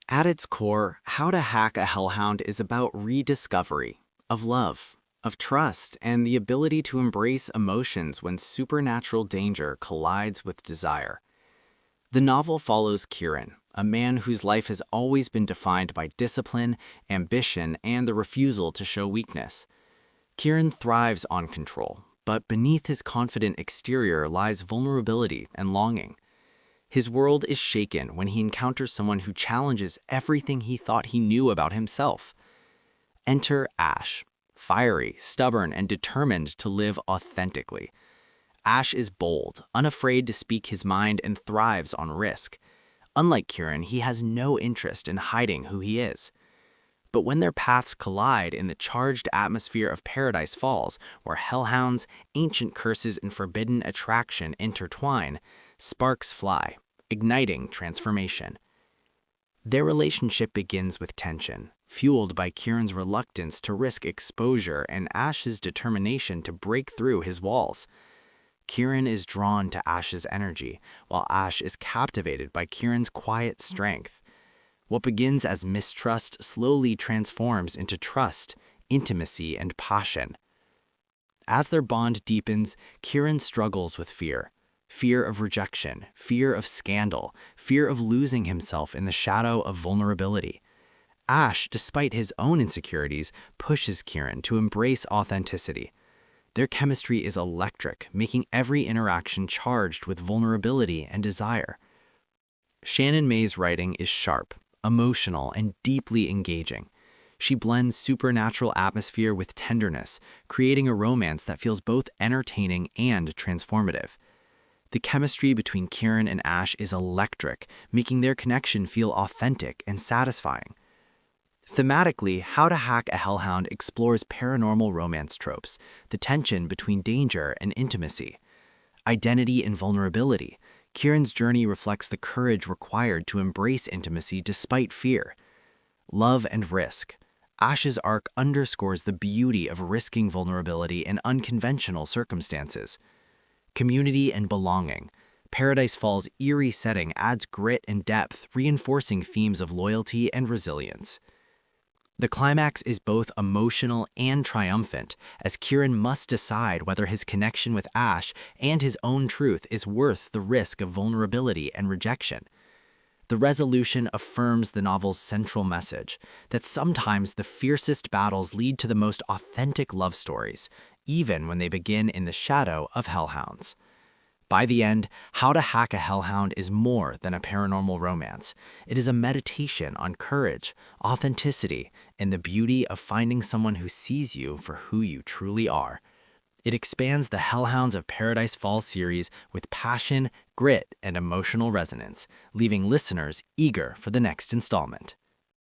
At its core, How to Hack a Hellhound is about rediscovery of love, of trust, and the ability to embrace emotions when supernatural danger collides with desire. The novel follows Kieran, a man whose life has always been defined by discipline, ambition, and the refusal to show weakness. Kieran thrives on control, but beneath his confident exterior lies vulnerability and longing. His world is shaken when he encounters someone who challenges everything he thought he knew about himself. Enter Ash, fiery, stubborn, and determined to live authentically. Ash is bold, unafraid to speak his mind, and thrives on risk. Unlike Kieran, he has no interest in hiding who he is. But when their paths collide in the charged atmosphere of Paradise Falls, where hellhounds, ancient curses, and forbidden attraction intertwine, sparks fly, igniting transformation. Their relationship begins with tension, fueled by Kieran's reluctance to risk exposure and Ash's determination to break through his walls. Kieran is drawn to Ash's energy, while Ash is captivated by Kieran's quiet strength. What begins as mistrust slowly transforms into trust, intimacy, and passion. As their bond deepens, Kieran struggles with fear. Fear of rejection, fear of scandal, fear of losing himself in the shadow of vulnerability. Ash, despite his own insecurities, pushes Kieran to embrace authenticity. Their chemistry is electric, making every interaction charged with vulnerability and desire. Shannon Mae's writing is sharp, emotional, and deeply engaging. She blends supernatural atmosphere with tenderness, creating a romance that feels both entertaining and transformative. The chemistry between Kieran and Ash is electric, making their connection feel authentic and satisfying. Thematically, How to Hack a Hellhound explores paranormal romance tropes, the tension between danger and intimacy. Identity and vulnerability. Kieran's journey reflects the courage required to embrace intimacy despite fear. Love and risk. Ash's arc underscores the beauty of risking vulnerability in unconventional circumstances. Community and belonging. Paradise Falls' eerie setting adds grit and depth, reinforcing themes of loyalty and resilience. The climax is both emotional and triumphant, as Kieran must decide whether his connection with Ash and his own truth is worth the risk of vulnerability and rejection. The resolution affirms the novel's central message, that sometimes the fiercest battles lead to the most authentic love stories, even when they begin in the shadow of hellhounds. By the end, How to Hack a Hellhound is more than a paranormal romance. It is a meditation on courage, authenticity, and the beauty of finding someone who sees you for who you truly are. It expands the Hellhounds of Paradise Falls series with passion, grit, and emotional resonance, leaving listeners eager for the next installment.